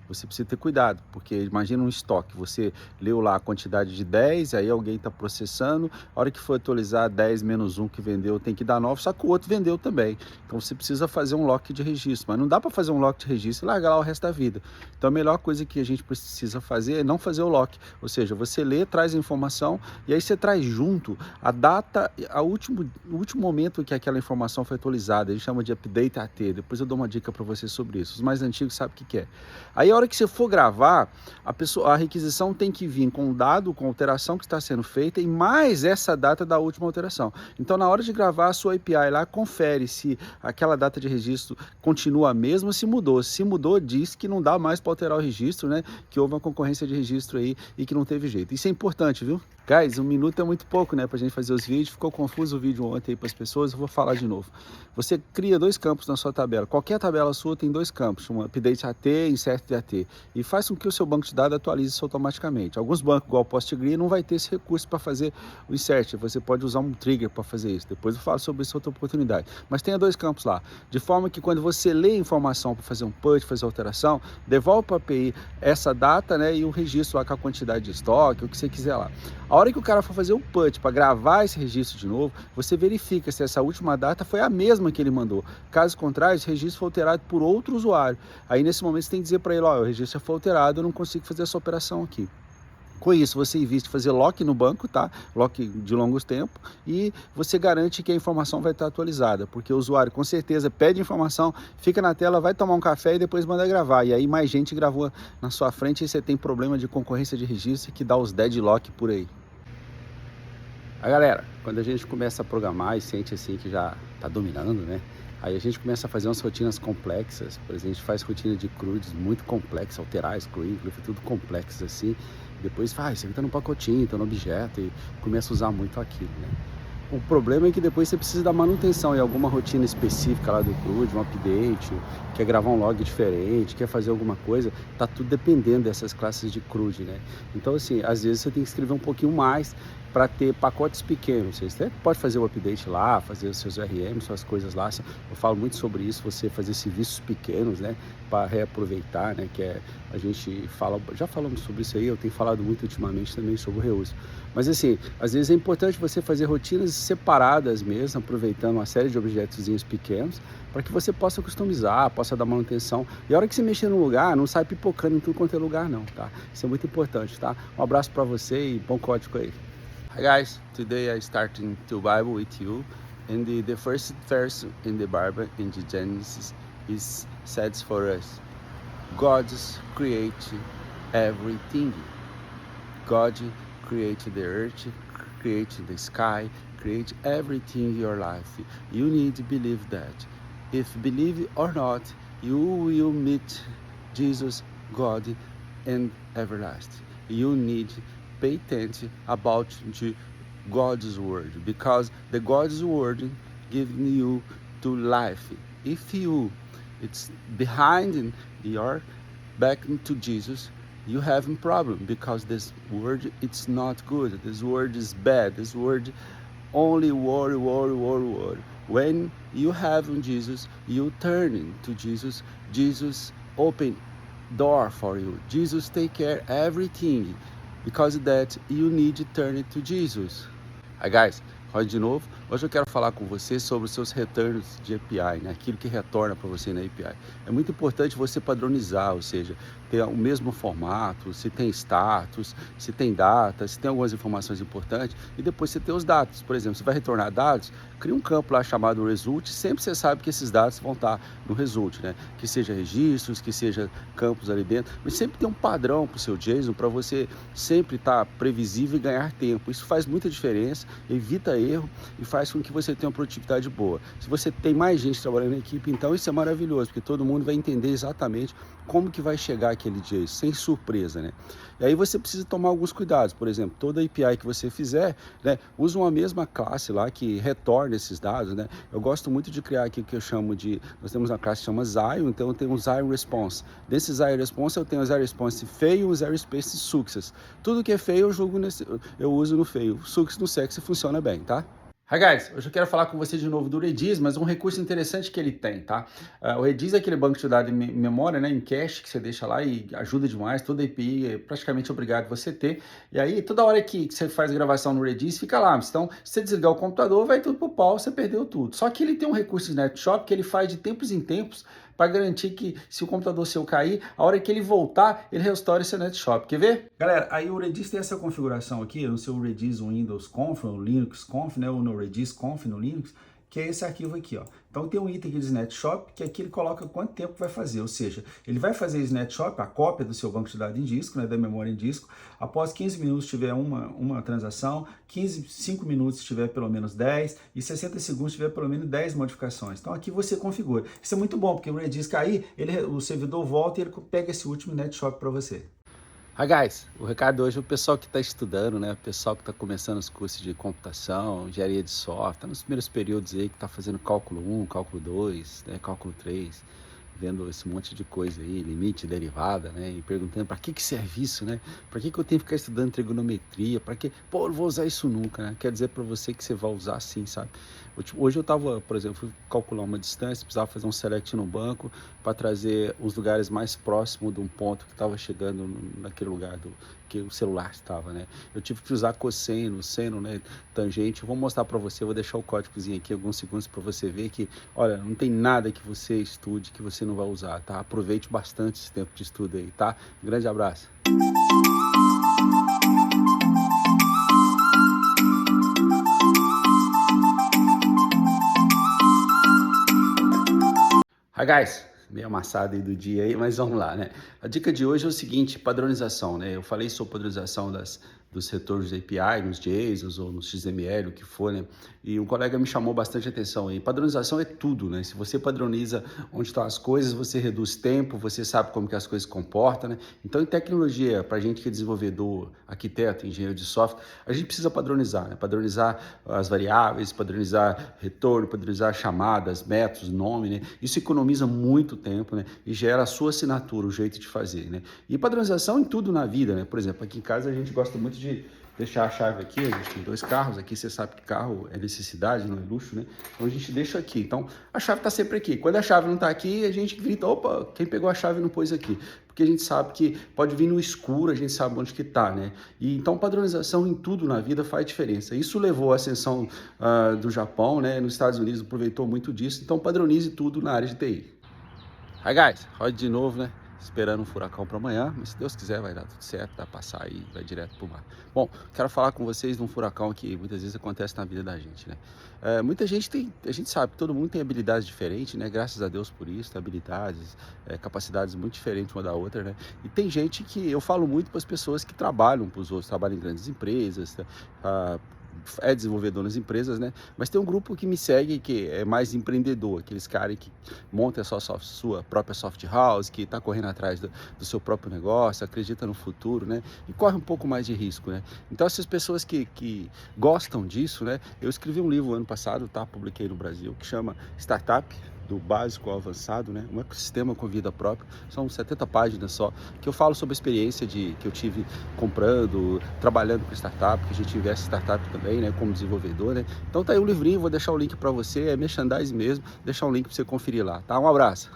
Você precisa ter cuidado, porque imagina um estoque, você leu lá a quantidade de 10, aí alguém está processando, a hora que for atualizar 10 menos 1 que vendeu tem que dar 9, só que o outro vendeu também. Então você precisa fazer um lock de registro, mas não dá para fazer um lock de registro e largar lá o resto da vida. Então a melhor coisa que a gente precisa fazer é não fazer o lock, ou seja, você lê, traz a informação e aí você traz junto a data, o último momento que aquela informação foi atualizada, a gente chama de update AT, depois eu dou uma dica para você sobre isso, os mais antigos sabem o que é. Aí a hora que você for gravar, a requisição tem que vir com o dado, com a alteração que está sendo feita e mais essa data da última alteração. Então na hora de gravar a sua API lá, confere se aquela data de registro continua a mesma, se mudou. Se mudou, diz que não dá mais para alterar o registro, né? Que houve uma concorrência de registro aí e que não teve jeito. Isso é importante, viu? Guys, 1 minuto é muito pouco, né, pra gente fazer os vídeos. Ficou confuso o vídeo ontem aí para as pessoas, eu vou falar de novo. Você cria 2 campos na sua tabela. Qualquer tabela sua tem 2 campos, um update AT e insert AT. E faz com que o seu banco de dados atualize isso automaticamente. Alguns bancos, igual o PostgreSQL, não vai ter esse recurso para fazer o insert. Você pode usar um trigger para fazer isso. Depois eu falo sobre isso outra oportunidade. Mas tenha 2 campos lá. De forma que quando você lê a informação para fazer um purge, fazer alteração, devolve para a API essa data, né, e o registro lá com a quantidade de estoque, o que você quiser lá. A hora que o cara for fazer o put para gravar esse registro de novo, você verifica se essa última data foi a mesma que ele mandou. Caso contrário, esse registro foi alterado por outro usuário. Aí nesse momento você tem que dizer para ele, ó, o registro foi alterado, eu não consigo fazer essa operação aqui. Com isso, você evita fazer lock no banco, tá? Lock de longos tempos, e você garante que a informação vai estar atualizada, porque o usuário com certeza pede informação, fica na tela, vai tomar um café e depois manda gravar. E aí mais gente gravou na sua frente e você tem problema de concorrência de registro que dá os deadlock por aí. Aí galera, quando a gente começa a programar e sente assim que já está dominando, né? Aí a gente começa a fazer umas rotinas complexas, por exemplo, a gente faz rotina de crudes muito complexa, alterar, excluir, tudo complexo assim. Depois faz, isso aqui tá no pacotinho, tá no objeto e começa a usar muito aquilo, né? O problema é que depois você precisa da manutenção em alguma rotina específica lá do CRUD, um update, quer gravar um log diferente, quer fazer alguma coisa, tá tudo dependendo dessas classes de CRUD, né? Então, assim, às vezes você tem que escrever um pouquinho mais para ter pacotes pequenos. Você até pode fazer o update lá, fazer os seus RM, suas coisas lá. Eu falo muito sobre isso, você fazer serviços pequenos, né? Para reaproveitar, né? Que é, a gente fala, já falamos sobre isso aí, eu tenho falado muito ultimamente também sobre o reuso. Mas assim, às vezes é importante você fazer rotinas separadas mesmo, aproveitando uma série de objetozinhos pequenos, para que você possa customizar, possa dar manutenção. E a hora que você mexer no lugar, não sai pipocando em tudo quanto é lugar não, tá? Isso é muito importante, tá? Um abraço para você e bom código aí. Hi guys, today I starting to Bible with you, and the first verse in the Bible in the Genesis is says for us, God's create everything. God create the earth, create the sky, create everything in your life. You need to believe that. If believe or not, you will meet Jesus, God, and everlasting. You need to pay attention about to God's word, because the God's word giving you to life. If you it's behind your back to Jesus, you have a problem, because this word it's not good. This word is bad. This word only worry, worry, worry, worry. When you have Jesus, you turn to Jesus. Jesus open door for you. Jesus take care everything. Because of that, you need to turn it to Jesus. Hi guys, Roy de novo. Hoje eu quero falar com você sobre os seus retornos de API, né? Aquilo que retorna para você na API. É muito importante você padronizar, ou seja, ter o mesmo formato, se tem status, se tem data, se tem algumas informações importantes, e depois você tem os dados. Por exemplo, você vai retornar dados, cria um campo lá chamado result, sempre você sabe que esses dados vão estar no result, né? Que seja registros, que seja campos ali dentro, mas sempre tem um padrão para o seu JSON para você sempre estar previsível e ganhar tempo. Isso faz muita diferença, evita erro e faz com que você tenha uma produtividade boa. Se você tem mais gente trabalhando na equipe, então isso é maravilhoso, porque todo mundo vai entender exatamente como que vai chegar aquele JSON, sem surpresa, né? E aí você precisa tomar alguns cuidados. Por exemplo, toda API que você fizer, né, usa uma mesma classe lá que retorna esses dados, né? Eu gosto muito de criar aqui o que eu chamo de, nós temos uma classe que chama Zion, então eu tenho um Zion Response. Desse Zion Response eu tenho o Zion Response feio e o Zion Response success. Tudo que é feio eu uso no feio. Success no sexy funciona bem, tá? Hi guys, hoje eu quero falar com você de novo do Redis, mas um recurso interessante que ele tem, tá? O Redis é aquele banco de dados em memória, né, em cache, que você deixa lá e ajuda demais, toda API é praticamente obrigado você ter. E aí, toda hora que você faz gravação no Redis, fica lá. Então, se você desligar o computador, vai tudo pro pau, você perdeu tudo. Só que ele tem um recurso de Snapshot que ele faz de tempos em tempos para garantir que se o computador seu cair, a hora que ele voltar, ele restaura esse Snapshot. Quer ver? Galera, aí o Redis tem essa configuração aqui, no seu Redis Windows Conf, ou Linux Conf, né, ou no Redis Conf no Linux, que é esse arquivo aqui, ó. Então tem um item aqui de snapshot, que aqui ele coloca quanto tempo vai fazer, ou seja, ele vai fazer snapshot, a cópia do seu banco de dados em disco, né, da memória em disco, após 15 minutos tiver uma transação, 5 minutos se tiver pelo menos 10 e 60 segundos se tiver pelo menos 10 modificações. Então aqui você configura. Isso é muito bom, porque o Redis cair, o servidor volta e ele pega esse último snapshot para você. Hi guys, o recado hoje é o pessoal que está estudando, né? O pessoal que está começando os cursos de computação, engenharia de software, está nos primeiros períodos aí que está fazendo cálculo 1, cálculo 2, né? Cálculo 3, vendo esse monte de coisa aí, limite, derivada, né? E perguntando para que serve isso, né? Para que eu tenho que ficar estudando trigonometria? Para que? Pô, eu não vou usar isso nunca, né? Quer dizer para você que você vai usar sim, sabe? Hoje eu estava, por exemplo, fui calcular uma distância, precisava fazer um select no banco para trazer os lugares mais próximos de um ponto que estava chegando naquele lugar que o celular estava, né? Eu tive que usar cosseno, seno, né? Tangente. Eu vou mostrar para você, eu vou deixar o códigozinho aqui, alguns segundos para você ver que, olha, não tem nada que você estude que você não vai usar, tá? Aproveite bastante esse tempo de estudo aí, tá? Um grande abraço. Hi guys, meio amassado aí do dia aí, mas vamos lá, né? A dica de hoje é o seguinte, padronização, né? Eu falei sobre padronização dos retornos de API, nos JSONs ou no XML, o que for, né? E um colega me chamou bastante atenção. E padronização é tudo, né? Se você padroniza onde estão as coisas, você reduz tempo, você sabe como que as coisas se comportam, né? Então, em tecnologia, para a gente que é desenvolvedor, arquiteto, engenheiro de software, a gente precisa padronizar, né? Padronizar as variáveis, padronizar retorno, padronizar chamadas, métodos, nome, né? Isso economiza muito tempo, né? E gera a sua assinatura, o jeito de fazer, né? E padronização em tudo na vida, né? Por exemplo, aqui em casa a gente gosta muito de deixar a chave aqui, a gente tem 2 carros aqui, você sabe que carro é necessidade, não é luxo, né? Então a gente deixa aqui. Então a chave está sempre aqui. Quando a chave não está aqui, a gente grita, opa, quem pegou a chave não pôs aqui. Porque a gente sabe que pode vir no escuro, a gente sabe onde que está, né? E então padronização em tudo na vida faz diferença. Isso levou à ascensão do Japão, né? Nos Estados Unidos aproveitou muito disso. Então padronize tudo na área de TI. Hi guys, roda de novo, né? Esperando um furacão para amanhã, mas se Deus quiser vai dar tudo certo, vai passar aí, vai direto pro mar. Bom, quero falar com vocês de um furacão que muitas vezes acontece na vida da gente, né? Muita gente a gente sabe que todo mundo tem habilidades diferentes, né? Graças a Deus por isso, habilidades, capacidades muito diferentes uma da outra, né? E tem gente que, eu falo muito para as pessoas que trabalham para os outros, trabalham em grandes empresas, é desenvolvedor nas empresas, né? Mas tem um grupo que me segue que é mais empreendedor, aqueles caras que montam a sua própria soft house, que está correndo atrás do seu próprio negócio, acredita no futuro, né? E corre um pouco mais de risco, né? Então essas pessoas que gostam disso, né? Eu escrevi um livro ano passado, tá? Publiquei no Brasil, que chama Startup, do básico ao avançado, né? Um ecossistema com vida própria. São 70 páginas só, que eu falo sobre a experiência que eu tive comprando, trabalhando com startup, que a gente investe em startup também, né? Como desenvolvedor, né? Então tá aí um livrinho, vou deixar o link para você, é merchandise mesmo, deixar um link para você conferir lá, tá? Um abraço.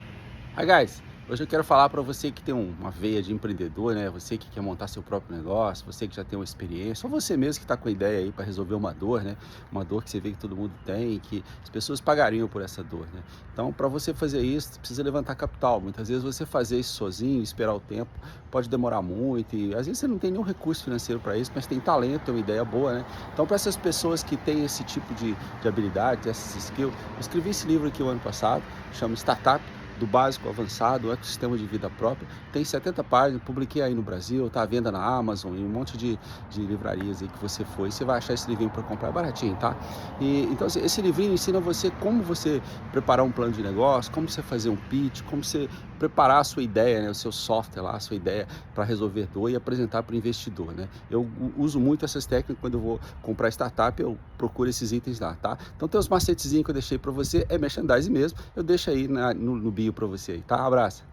Hi guys! Hoje eu quero falar para você que tem uma veia de empreendedor, né? Você que quer montar seu próprio negócio, você que já tem uma experiência, ou você mesmo que está com a ideia aí para resolver uma dor, né? Uma dor que você vê que todo mundo tem e que as pessoas pagariam por essa dor, né? Então, para você fazer isso, você precisa levantar capital. Muitas vezes você fazer isso sozinho, esperar o tempo, pode demorar muito e às vezes você não tem nenhum recurso financeiro para isso, mas tem talento, tem uma ideia boa, né? Então, para essas pessoas que têm esse tipo de habilidade, essas skills, eu escrevi esse livro aqui o ano passado, chama Startup, do básico ao avançado, o ecossistema de vida própria, tem 70 páginas, publiquei aí no Brasil, está à venda na Amazon e um monte de livrarias aí que você foi, você vai achar esse livrinho para comprar, é baratinho, tá? E, então esse livrinho ensina você como você preparar um plano de negócio, como você fazer um pitch, como você preparar a sua ideia, né, o seu software lá, a sua ideia para resolver dor e apresentar para o investidor, né? Eu uso muito essas técnicas quando eu vou comprar startup, eu procuro esses itens lá, tá? Então tem os macetezinhos que eu deixei para você, é merchandising mesmo, eu deixo aí no bio para você aí, tá? Abraço!